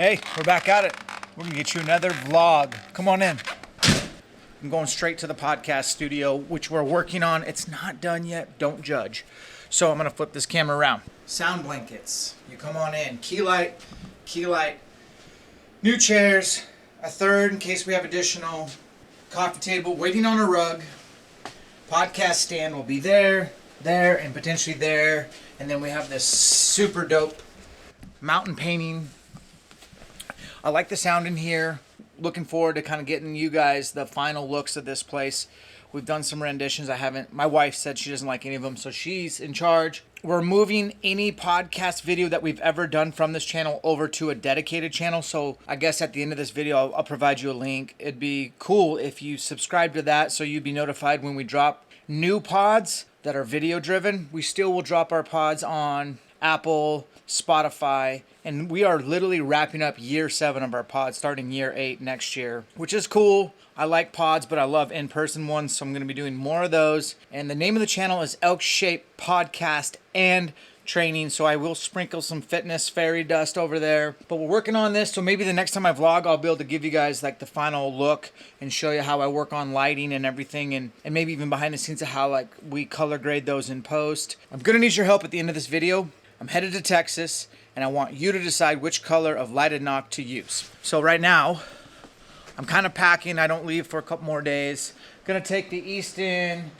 Hey, we're back at it. We're gonna get you another vlog. Come on in. I'm going straight to the podcast studio, which we're working on. It's not done yet, don't judge. So I'm gonna flip this camera around. Sound blankets, you come on in. Key light, new chairs, a third in case we have additional, coffee table, waiting on a rug. Podcast stand will be there, and potentially there. And then we have this super dope mountain painting. I like the sound in here. Looking forward to kind of getting you guys the final looks of this place. We've done some renditions. My wife said she doesn't like any of them, so she's in charge. We're moving any podcast video that we've ever done from this channel over to a dedicated channel. So I guess at the end of this video, I'll provide you a link. It'd be cool if you subscribe to that so you'd be notified when we drop new pods that are video driven. We still will drop our pods on Apple, Spotify, and we are literally wrapping up year 7 of our pods, starting year 8 next year, which is cool. I like pods, but I love in-person ones, so I'm going to be doing more of those. And the name of the channel is ElkShape Podcast and Training, so I will sprinkle some fitness fairy dust over there. But we're working on this, so maybe the next time I vlog, I'll be able to give you guys like the final look and show you how I work on lighting and everything, and maybe even behind the scenes of how like we color grade those in post. I'm going to need your help at the end of this video. I'm headed to Texas, and I want you to decide which color of lighted knock to use. So right now, I'm kind of packing. I don't leave for a couple more days. Gonna take the Easton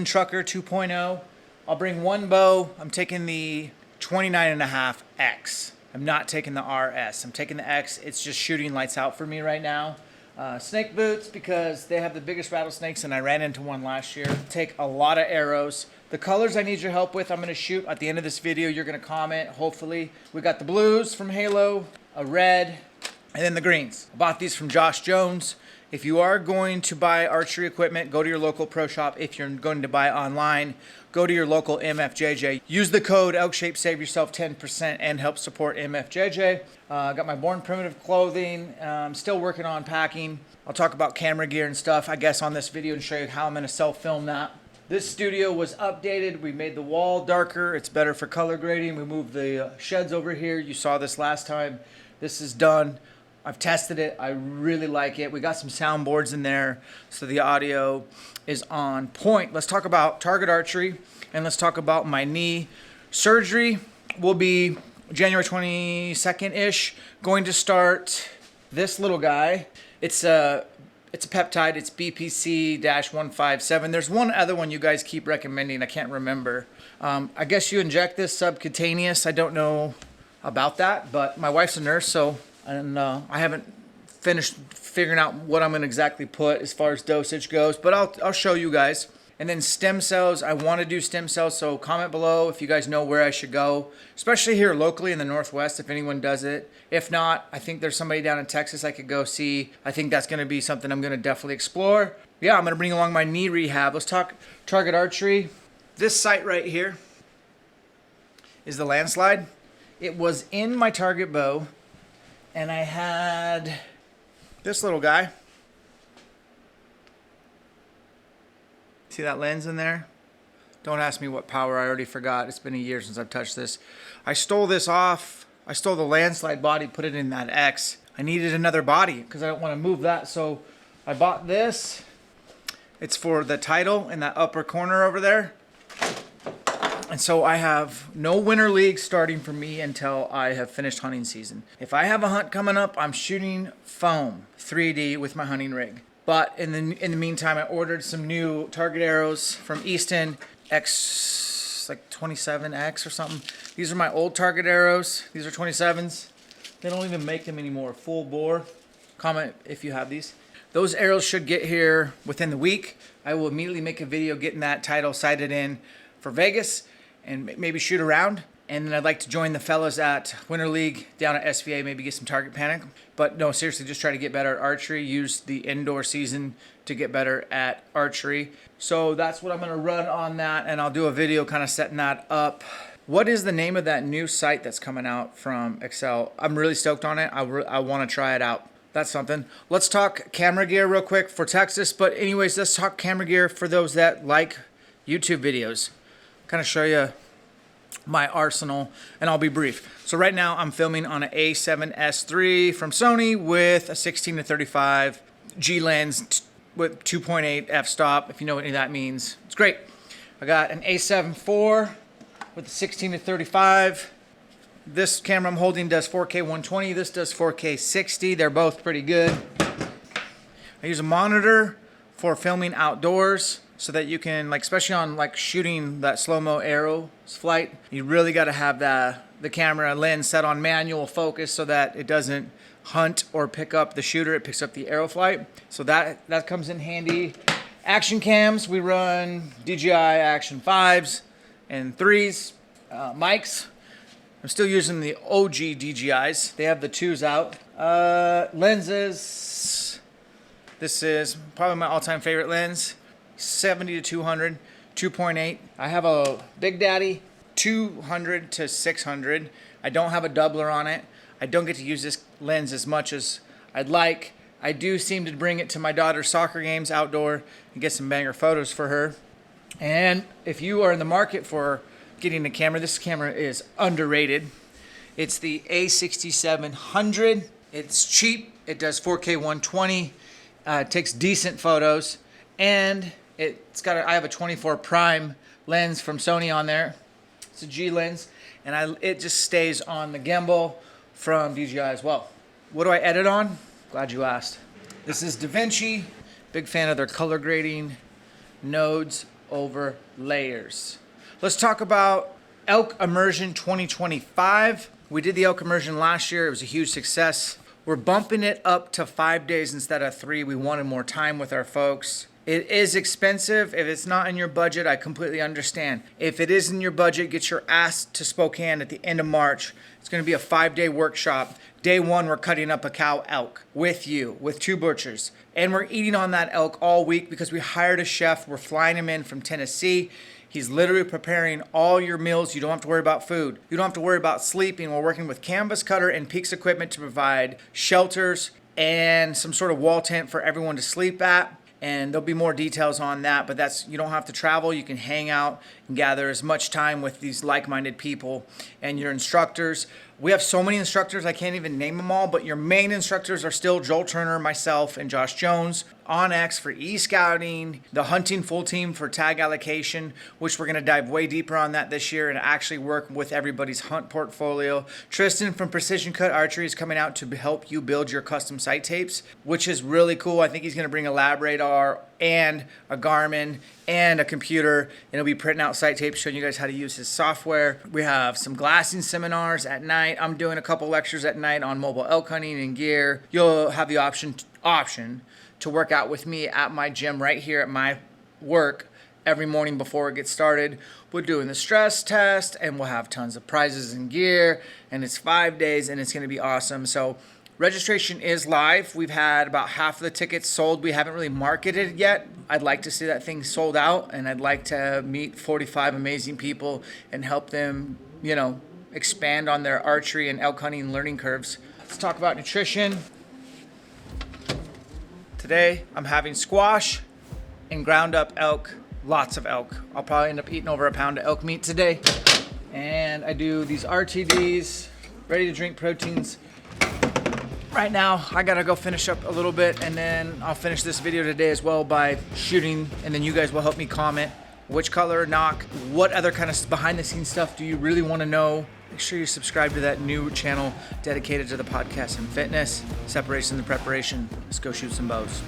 Trucker 2.0. I'll bring one bow. I'm taking the 29.5 X. I'm not taking the RS. I'm taking the X. It's just shooting lights out for me right now. Snake boots because they have the biggest rattlesnakes, and I ran into one last year. Take a lot of arrows. The colors I need your help with, I'm going to shoot at the end of this video. You're going to comment, hopefully. We got the blues from Halo, a red, and then the greens. I bought these from Josh Jones. If you are going to buy archery equipment, go to your local pro shop. If you're going to buy online, go to your local MFJJ. Use the code ElkShape, save yourself 10% and help support MFJJ. Got my Born Primitive clothing. I'm still working on packing. I'll talk about camera gear and stuff, I guess, on this video and show you how I'm going to self-film that. This studio was updated. We made the wall darker. It's better for color grading. We moved the sheds over here. You saw this last time. This is done. I've tested it. I really like it. We got some soundboards in there, so the audio is on point. Let's talk about target archery, and let's talk about my knee. Surgery will be January 22nd-ish. Going to start this little guy. It's a peptide. It's BPC-157. There's one other one you guys keep recommending. I can't remember. I guess you inject this subcutaneous. I don't know about that, but my wife's a nurse, so I haven't finished figuring out what I'm going to exactly put as far as dosage goes, but I'll show you guys. And then stem cells. I want to do stem cells, so comment below if you guys know where I should go, especially here locally in the Northwest if anyone does it. If not, I think there's somebody down in Texas I could go see. I think that's going to be something I'm going to definitely explore. Yeah, I'm going to bring along my knee rehab. Let's talk target archery. This sight right here is the landslide. It was in my target bow, and I had this little guy. See that lens in there? Don't ask me what power, I already forgot. It's been a year since I've touched this. I stole this off. I stole the landslide body, put it in that X. I needed another body because I don't want to move that, so I bought this. It's for the title in that upper corner over there. And so I have no winter league starting for me until I have finished hunting season. If I have a hunt coming up, I'm shooting foam 3D with my hunting rig. But in the meantime, I ordered some new target arrows from Easton X, like 27X or something. These are my old target arrows. These are 27s. They don't even make them anymore. Full bore. Comment if you have these. Those arrows should get here within the week. I will immediately make a video getting that title sighted in for Vegas and maybe shoot around. And then I'd like to join the fellas at Winter League down at SVA, maybe get some target panic. But no, seriously, just try to get better at archery. Use the indoor season to get better at archery. So that's what I'm going to run on that, and I'll do a video kind of setting that up. What is the name of that new site that's coming out from Excel? I'm really stoked on it. I want to try it out. That's something. Let's talk camera gear real quick for Texas. But anyways, let's talk camera gear for those that like YouTube videos. Kind of show you my arsenal, and I'll be brief. So right now I'm filming on an A7S III from Sony with a 16-35 G lens with 2.8 f-stop, if you know what any of that means. It's great. I got an A7 IV with a 16-35. This camera I'm holding does 4K 120. This does 4K 60. They're both pretty good. I use a monitor for filming outdoors so that you can, like, especially on like shooting that slow-mo arrow flight, you really got to have the camera lens set on manual focus so that it doesn't hunt or pick up the shooter, it picks up the arrow flight. So that comes in handy. Action cams, we run DJI Action 5s and 3s. Mics, I'm still using the OG DJIs. They have the 2s out. Lenses, this is probably my all-time favorite lens. 70-200, 2.8. I have a Big Daddy 200-600. I don't have a doubler on it. I don't get to use this lens as much as I'd like. I do seem to bring it to my daughter's soccer games outdoor and get some banger photos for her. And if you are in the market for getting a camera, this camera is underrated. It's the A6700. It's cheap. It does 4K 120. It takes decent photos, and I have a 24 prime lens from Sony on there. It's a G lens, and it just stays on the gimbal from DJI as well. What do I edit on? Glad you asked. This is DaVinci. Big fan of their color grading, nodes over layers. Let's talk about Elk Immersion 2025. We did the Elk Immersion last year. It was a huge success. We're bumping it up to 5 days instead of 3. We wanted more time with our folks. It is expensive. If it's not in your budget, I completely understand. If it is in your budget, get your ass to Spokane at the end of March. It's going to be a 5-day workshop. Day 1, we're cutting up a cow elk with 2 butchers. And we're eating on that elk all week because we hired a chef. We're flying him in from Tennessee. He's literally preparing all your meals. You don't have to worry about food. You don't have to worry about sleeping. We're working with Canvas Cutter and Peaks Equipment to provide shelters and some sort of wall tent for everyone to sleep at. And there'll be more details on that, but you don't have to travel. You can hang out and gather as much time with these like-minded people and your instructors. We have so many instructors, I can't even name them all, but your main instructors are still Joel Turner, myself, and Josh Jones. Onyx for e-scouting, the hunting full team for tag allocation, which we're going to dive way deeper on that this year and actually work with everybody's hunt portfolio. Tristan from Precision Cut Archery is coming out to help you build your custom sight tapes, which is really cool. I think he's going to bring a lab radar and a Garmin and a computer, and he'll be printing out sight tapes showing you guys how to use his software. We have some glassing seminars at night. I'm doing a couple lectures at night on mobile elk hunting and gear. You'll have the option to work out with me at my gym right here at my work every morning before it gets started. We're doing the stress test, and we'll have tons of prizes and gear, and it's 5 days, and it's going to be awesome. So registration is live. We've had about half of the tickets sold. We haven't really marketed it yet. I'd like to see that thing sold out, and I'd like to meet 45 amazing people and help them, expand on their archery and elk hunting learning curves. Let's talk about nutrition. Today, I'm having squash and ground up elk, lots of elk. I'll probably end up eating over a pound of elk meat today. And I do these RTDs, ready to drink proteins. Right now, I gotta go finish up a little bit, and then I'll finish this video today as well by shooting, and then you guys will help me comment which color, Nock, what other kind of behind the scenes stuff do you really wanna know. Make sure you subscribe to that new channel dedicated to the podcast and fitness, separation and preparation. Let's go shoot some bows.